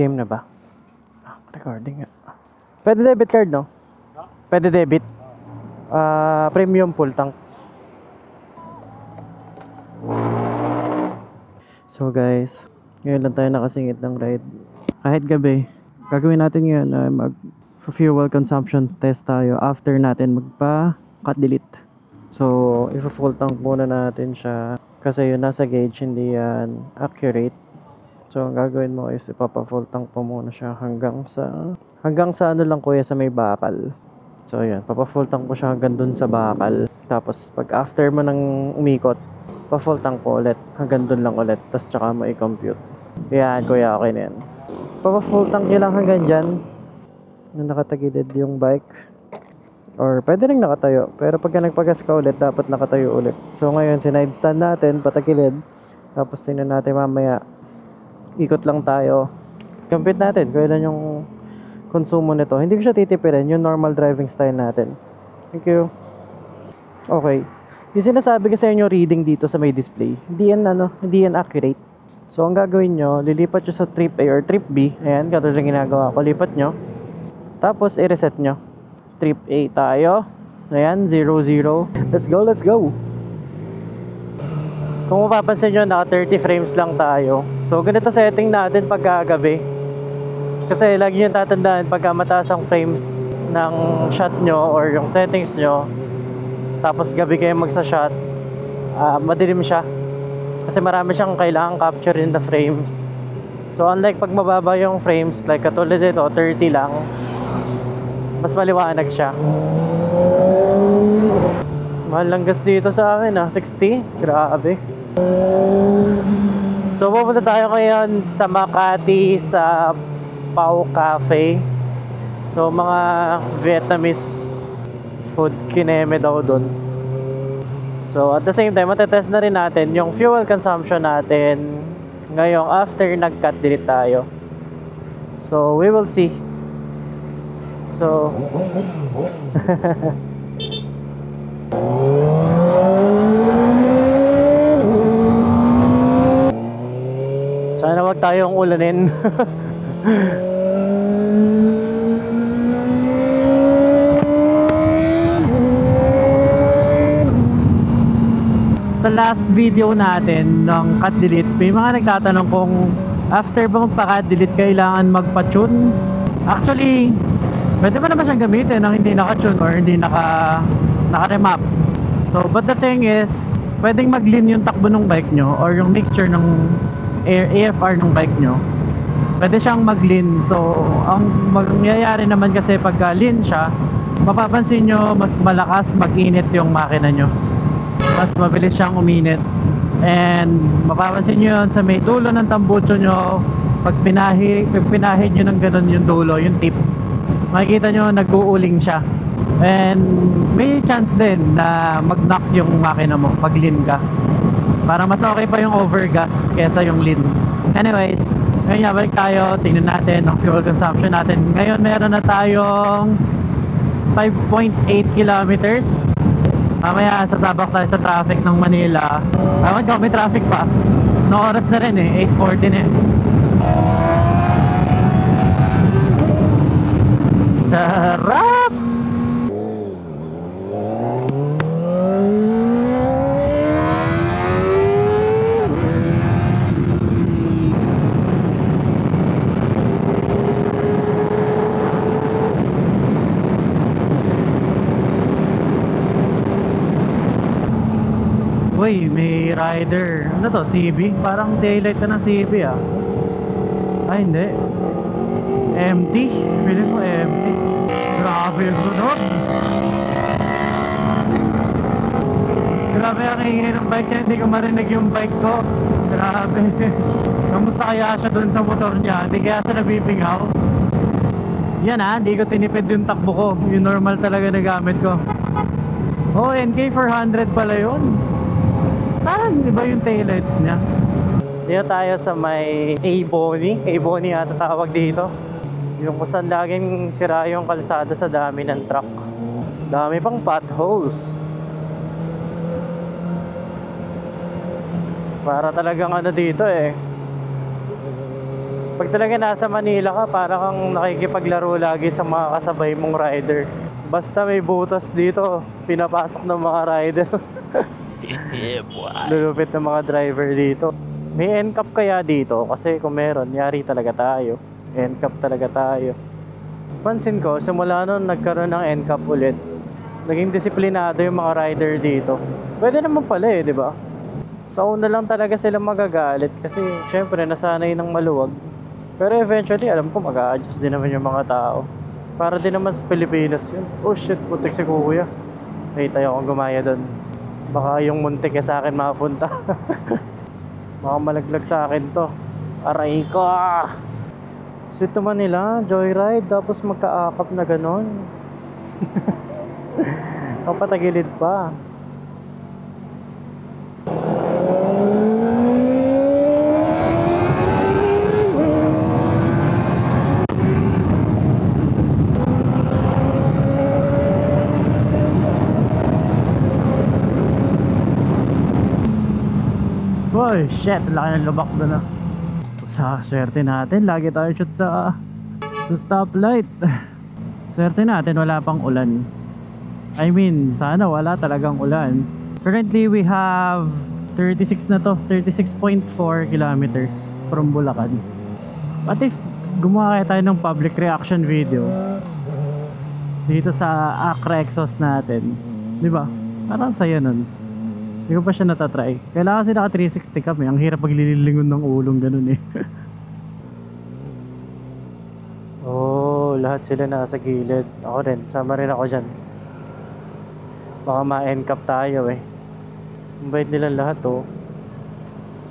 Game na ba? Recording nga. Pwede debit card, no? Pwede debit. Premium full tank. So guys, ngayon lang tayo nakasingit ng ride. Kahit gabi, gagawin natin ngayon na mag-fuel consumption test tayo after natin magpa-cut delete. So, i-full tank muna natin siya kasi yung nasa gauge hindi yan accurate. So, ang gagawin mo is ipapa-full tank po muna siya hanggang sa ano lang kuya, sa may bakal. So, ayan, papa-full tank po siya hanggang dun sa bakal. Tapos, pag after mo nang umikot, pa-full tank po ulit hanggang dun lang ulit. Tapos, tsaka mo i-compute. Yan, kuya, okay na yan. Papa-full tank nyo lang hanggang dyan na nakatagilid yung bike. Or pwede rin nakatayo. Pero pagka nagpagas ka ulit, dapat nakatayo ulit. So ngayon, sinide stand natin, patagilid. Tapos tingnan natin mamaya. Ikot lang tayo. Compute natin kung ilan yung konsumo nito. Hindi ko siya titipirin, yung normal driving style natin. Thank you. Okay. Yung sinasabi ko sa inyo reading dito sa may display, hindi yan accurate. So ang gagawin nyo, lilipat nyo sa trip A or trip B. Ayan, katulad yung ginagawa ko. Lipat nyo. Tapos i-reset nyo. Trip A tayo. Ayan, 0, 0. Let's go, let's go. Kung mapapansin nyo, naka 30 frames lang tayo. So, ganito setting natin pagkagabi. Kasi lagi nyo tatandaan pagka mataas ang frames ng shot nyo or yung settings nyo, tapos gabi kayo magsa-shot, madilim siya. Kasi marami siyang kailangan capture in the frames. So, unlike pag mababa yung frames, like katulad dito, 30 lang, mas maliwanag siya. Mahal lang gas dito sa akin 60. Grabe. So pupunta tayo ngayon sa Makati sa Pau Cafe. So mga Vietnamese food kineme daw dun. So at the same time, matetest na rin natin yung fuel consumption natin ngayong after nag-cut delete tayo. So we will see. So sana wag tayong ulanin. Sa last video natin ng cut delete, may mga nagtatanong kung after ba magpa-cut delete kailangan magpa-tune. Actually, pwede ba naman siyang gamitin nang hindi naka-tune or hindi naka-remap. So, but the thing is, pwedeng mag-lean yung takbo ng bike nyo or yung mixture ng AFR ng bike nyo. Pwede siyang mag-lean. So, ang mangyayari naman kasi pagka lean siya, mapapansin nyo mas malakas mag-init yung makina nyo. Mas mabilis siyang uminit. And mapapansin nyo yun sa may dulo ng tambucho nyo, pag pinahid nyo ng ganun yung dulo, yung tip, makikita nyo nag-uuling siya. And may chance din na mag-knock yung makina mo pag lean ka. Para mas okay pa yung overgas kesa yung lean. Anyways, ngayon nga balik tayo. Tingnan natin ang fuel consumption natin. Ngayon meron na tayong 5.8 kilometers. Mamaya sasabak tayo sa traffic ng Manila. Ewan ko, may traffic pa. No oras na rin 8:40 na eh. Sarap! Uy, may rider. Ano to? CB? Parang taillight na ng CB Ay, hindi. Empty. Feeling ko empty. Grabe yung tunog. Grabe ang ingay ng bike niya. Hindi ko marinig yung bike ko. Grabe. Kamusta kaya siya dun sa motor niya? Hindi kaya siya nabibingaw? Yan hindi ko tinipid yung takbo ko. Yung normal talaga na gamit ko. Oh, NK400 pala yun. Parang iba yung taillights niya. Dito tayo sa may A-Boni. A-Boni ata tawag dito. Yung kung saan laging sira yung kalsada sa dami ng truck. Dami pang potholes. Para talagang dito Pag talaga nasa Manila ka, para kang nakikipaglaro lagi sa mga kasabay mong rider. Basta may butas dito, pinapasok ng mga rider. Yeah, boy. Lulupit ng mga driver dito. May NCAP kaya dito? Kasi kung meron, yari talaga tayo. NCAP talaga tayo. Pansin ko, simula nun nagkaroon ng NCAP ulit. Naging disiplinado yung mga rider dito. Pwede naman pala eh, di ba? Sa una lang talaga sila magagalit kasi syempre nasanay ng maluwag. Pero eventually, alam ko mag-a-adjust din naman yung mga tao. Para din naman sa Pilipinas yun. Oh shit, putik si kuya. Hey, tayo akong gumaya doon. Baka yung muntik ya sa akin mapunta. Baka malaglag sa akin to. Aray ko! Sito man nila, joyride, tapos magkaakap na ganon. Kapatagilid pa. Boy, shit, laki ng lubak doon ah. Sa swerte natin, lagi tayo shoot sa stoplight. Swerte natin, wala pang ulan. I mean, sana wala talagang ulan. Currently, we have 36 na to, 36.4 kilometers from Bulacan. What if gumawa kaya tayo ng public reaction video dito sa Acra exhaust natin? Di ba? Parang saya nun. Hindi ko pa siya natatry. Kailangan kasi naka 360 kami. Ang hirap paglililingon ng ulong ganun eh. Oh, lahat sila nasa gilid. Ako rin, sama rin ako dyan. Baka ma-NCAP tayo eh. Ang bait nila lahat oh.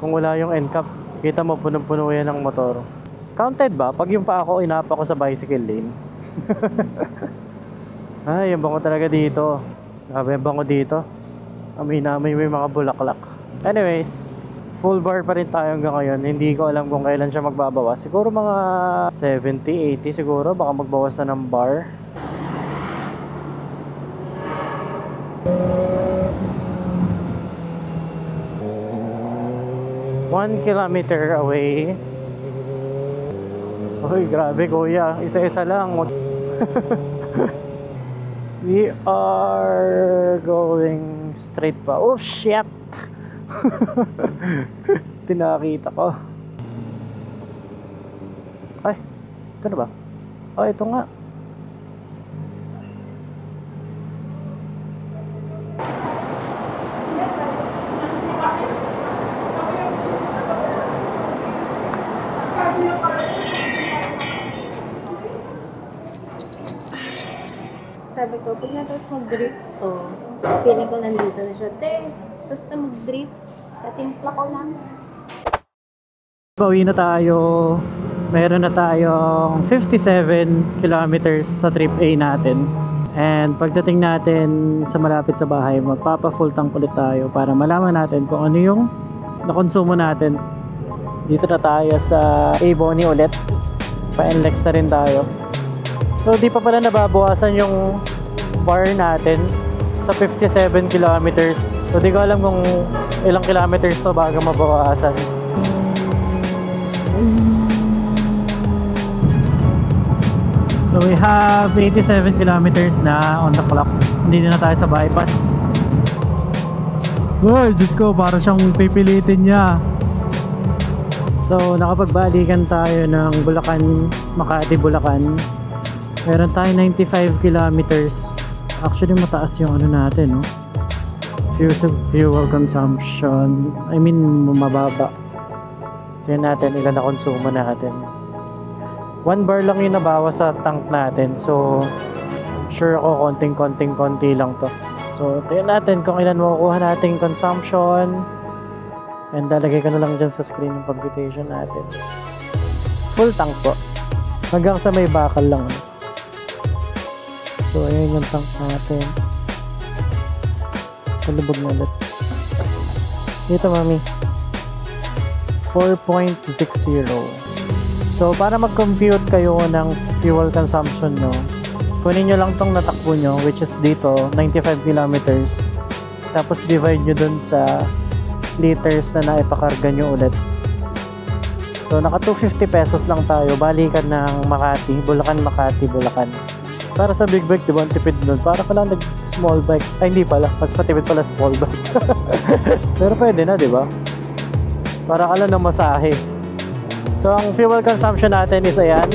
Kung wala yung NCAP, kita mo punong-puno yan ng motor. Counted ba? Pag yung pa ako, inapa ko sa bicycle lane. Ay, yung bango talaga dito. Grabe yung bango dito. Amoy-amoy may mga bulaklak. Anyways, full bar pa rin tayo hanggang ngayon. Hindi ko alam kung kailan siya magbabawas. Siguro mga 70, 80 siguro. Baka magbawas na ng bar. One kilometer away. Uy, grabe kuya. Isa-isa lang. We are going straight pa. Oh shit. Tinakita ko. Ay, ito na ba? Oh, ito nga. Sabi ko, pag natapos mag-drift, feeling ko nandito na siya. Tapos na mag-drift, katimpla ko lang. Bawi na tayo. Meron na tayong 57 kilometers sa trip A natin. And pagdating natin sa malapit sa bahay, magpapa-full tank ulit tayo para malaman natin kung ano yung nakonsumo natin. Dito na tayo sa A Boni ulit. Pa-NLEX na rin tayo. So di pa pala nababawasan yung bar natin sa 57 kilometers. So di ko alam kung ilang kilometers to bago mabawasan. So we have 87 kilometers na on the clock. Hindi na tayo sa bypass. Uy, Diyos ko, para siyang pipilitin niya. So nakapagbalikan tayo ng Bulacan, Makati, Bulacan. Meron tayo 95 kilometers. Actually mataas yung ano natin, no? Fuel consumption. I mean, mababa. Tingnan natin ilan na konsumo natin. 1 bar lang yung nabawas sa tank natin. So, sure ako konting-konti lang to. So, tingnan natin kung ilan makukuha nating consumption. And lalagay ko na lang dyan sa screen yung computation natin. Full tank po. Hanggang sa may bakal lang. So, ayan yung tank natin. Palubog na ulit. Dito, mami. 4.60. So, para mag-compute kayo ng fuel consumption nyo, kunin nyo lang tong natakbo nyo, which is dito, 95 kilometers. Tapos, divide nyo dun sa liters na naipakarga nyo ulit. So naka 250 pesos lang tayo, balikan ng Makati, Bulacan, para sa big bike, diba, ang tipid nun, para ka lang nag small bike, ay hindi pala, mas matipid pala small bike. Pero pwede na, diba, para ka lang ng masahe. So ang fuel consumption natin is ayan.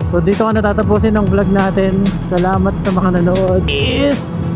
So dito ka natatapusin ng vlog natin. Salamat sa mga nanood. Is